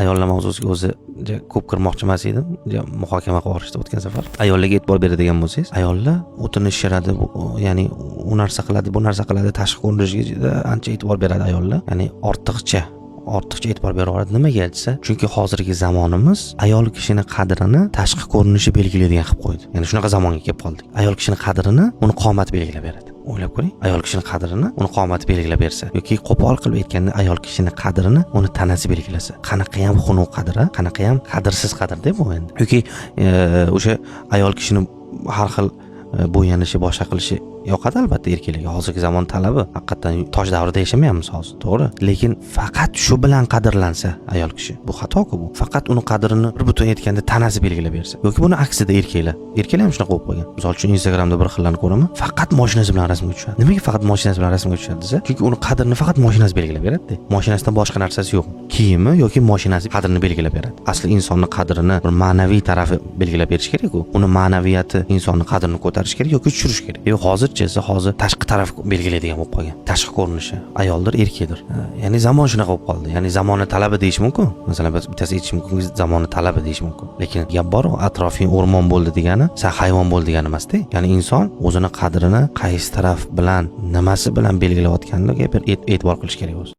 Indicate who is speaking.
Speaker 1: ayollar mavzusiga o'zi ko'p kirmoqchi emas edim. Muhokama qilib yuborishdi o'tgan safar. Ayollarga e'tibor beradigan bo'lsangiz, ayollar o'tini shiradi, ya'ni u narsa qiladi, bu narsa qiladi, tashqi ko'rinishiga ancha e'tibor beradi ayollar. Ya'ni ortiqcha e'tibor beraveradi. Nimaga aytsa? Chunki hozirgi zamonimiz ayol kishining qadrini tashqi ko'rinishi belgilaydigan qilib qo'ydi. Ya'ni shunaqa zamonga kelib qoldik. Ayol kishining qadrini uni qomat belgilab beradi. O'ylab ko'ring, ayol kishining qadrini uni qomati belgilab bersa yoki qo'pol qilib aytganda ayol kishining qadrini uni tanasi belgilasa, qanaqa ham xunuk qadri, qanaqa ham qadrsiz qadrda bu endi. Yoki o'sha ayol kishining har xil bo'yanishi, boshqa qilishi yoqadi albatta erkaklarga. Hozirgi zamon talabi haqiqatan tosh davrida yashamayapmiz hozir, to'g'ri. Lekin faqat shu bilan qadrlansa ayol kishi, bu xato-ku bu. Faqat uni qadrini bir butun aytganda tanasi belgilab bersa. Yoki buni aksida erkaklar ham shunaqa bo'lib qolgan. Misol uchun Instagramda bir xillarni ko'raman, faqat mashinasi bilan rasmga tushadi. Nimaga faqat mashinasi bilan rasmga tushadi desa, chunki uni qadrini faqat mashinasi belgilab beradi. Mashinasidan boshqa narsasi yo'q. Kiyimi yoki mashinasi qadrini belgilab beradi. Asli insonning qadrini bir ma'naviy tarafi belgilab berish kerak-ku. Uni ma'naviyati insonning qadrini ko'tarish kerak yoki tushirish kerak. Hozir tashqi taraf belgilaydigan bo'lib qolgan. Tashqi ko'rinishi ayoldir, erkakdir. Ya'ni zamon shunaqa bo'lib qoldi. Ya'ni zamoni talabi deyish mumkin. Masalan, bittasi aytish mumkin, zamoni talabi deyish mumkin. Lekin gap bor, atrofing o'rmon bo'ldi degani, sen hayvon bo'l degani emas-da. Ya'ni inson o'zini qadrini qaysi taraf bilan, nimasi bilan belgilayotganiga bir e'tibor qilish kerak o'zi.